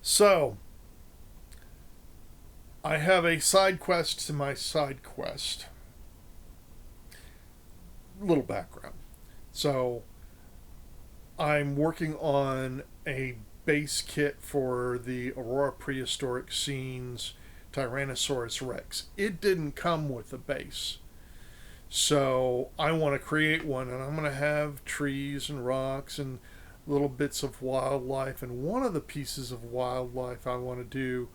So, I have a side quest to my side quest. Little background. So, I'm working on a base kit for the Aurora Prehistoric Scenes Tyrannosaurus Rex. It didn't come with a base. So, I want to create one, and I'm going to have trees and rocks and little bits of wildlife. And one of the pieces of wildlife I want to do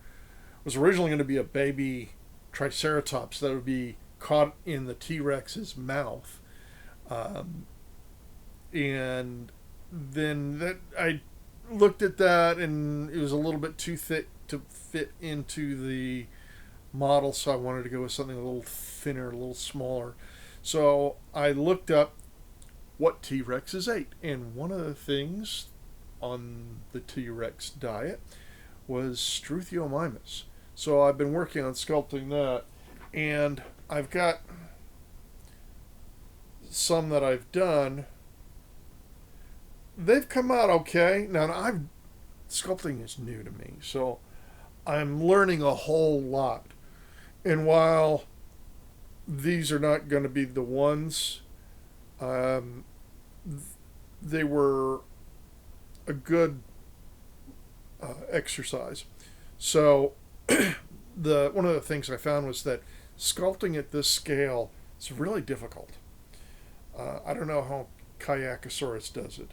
was originally going to be a baby Triceratops that would be caught in the T Rex's mouth. Um, and then that I looked at that, and it was a little bit too thick to fit into the model, so I wanted to go with something a little thinner, a little smaller. So I looked up what T Rexes ate, and one of the things on the T Rex diet was Struthiomimus. So I've been working on sculpting that, and I've got some that I've done. They've come out okay. Now sculpting is new to me, so I'm learning a whole lot. And while these are not going to be the ones, um, they were a good exercise. So the one of the things I found was that sculpting at this scale is really difficult. I don't know how Kayakasaurus does it.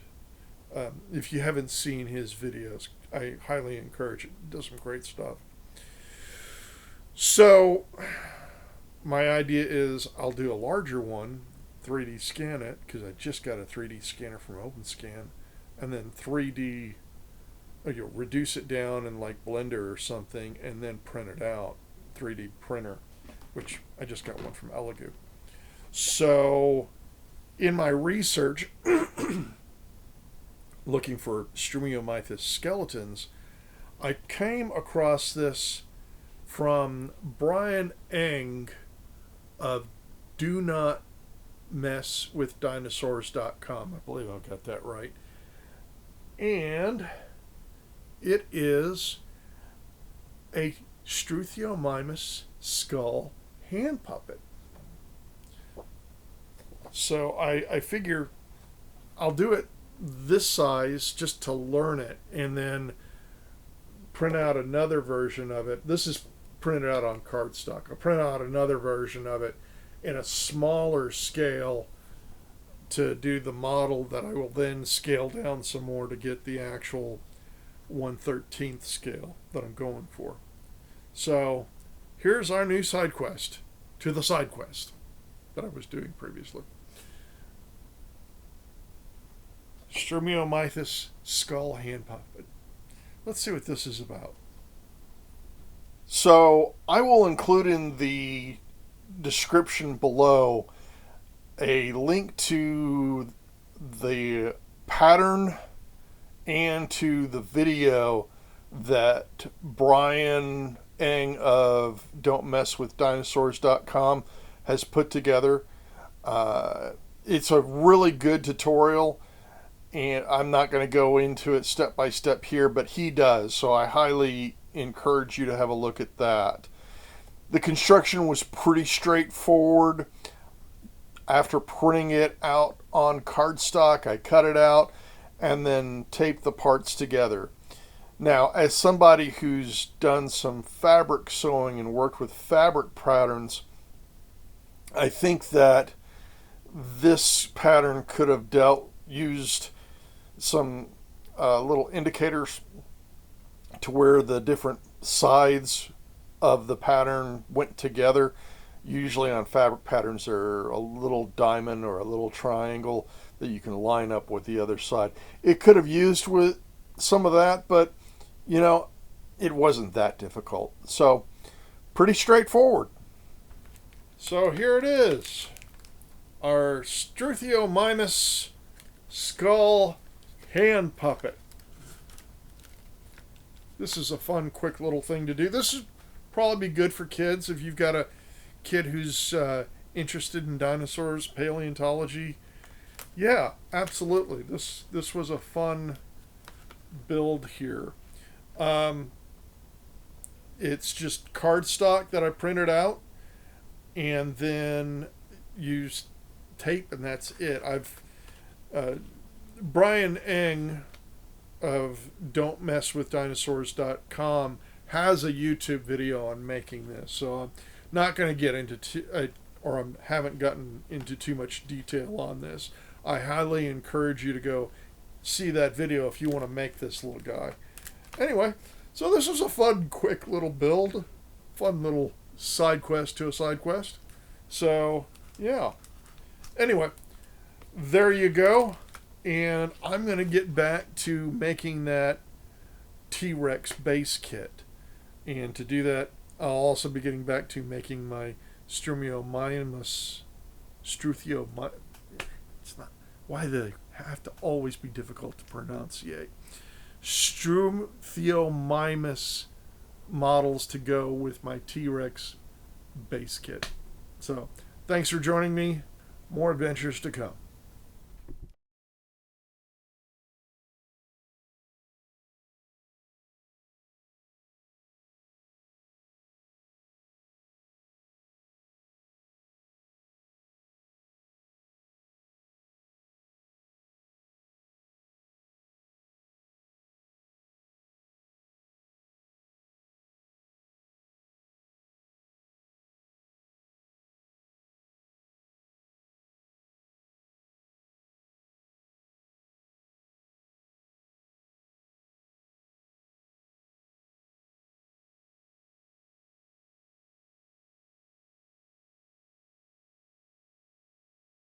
If you haven't seen his videos, I highly encourage it. He does some great stuff. So my idea is I'll do a larger one, 3D scan it, because I just got a 3D scanner from OpenScan, and then 3D, reduce it down in like Blender or something, and then print it out, 3D printer, which I just got one from Elegoo. So in my research, looking for Struthiomimus skeletons, I came across this from Brian Engh of Do Not Mess with Dinosaurs.com. I believe I've got that right. And it is a Struthiomimus skull hand puppet. So I figure I'll do it this size just to learn it, and then print out another version of it. This is printed out on cardstock. I'll print out another version of it in a smaller scale to do the model that I will then scale down some more to get the actual 1/13th scale that I'm going for. So here's our new side quest to the side quest that I was doing previously. Struthiomimus skull hand puppet. Let's see what this is about. So I will include in the description below a link to the pattern and to the video that Brian Engh of Don't Mess with Dinosaurs.com has put together. It's a really good tutorial, and I'm not going to go into it step by step here, but he does, so I highly encourage you to have a look at that. The construction was pretty straightforward. After printing it out on cardstock, I cut it out and then taped the parts together. Now, as somebody who's done some fabric sewing and worked with fabric patterns, I think that this pattern could have used some little indicators to where the different sides of the pattern went together. Usually on fabric patterns, there are a little diamond or a little triangle that you can line up with the other side. It could have used with some of that, but it wasn't that difficult. So pretty straightforward. So here it is, our Struthiomimus skull hand puppet. This is a fun, quick little thing to do. This is probably be good for kids if you've got a kid who's interested in dinosaurs, paleontology. Yeah, absolutely. This was a fun build here. It's just cardstock that I printed out and then used tape, and that's it. Brian Engh of don'tmesswithdinosaurs.com has a YouTube video on making this, so I'm not going to get into or I haven't gotten into too much detail on this. I highly encourage you to go see that video if you want to make this little guy. Anyway, so this was a fun, quick little build, fun little side quest to a side quest. So yeah. Anyway, there you go. And I'm going to get back to making that T-Rex base kit. And to do that, I'll also be getting back to making my Struthiomimus. It's not. Why they have to always be difficult to pronunciate. Struthiomimus models to go with my T-Rex base kit. So, thanks for joining me. More adventures to come.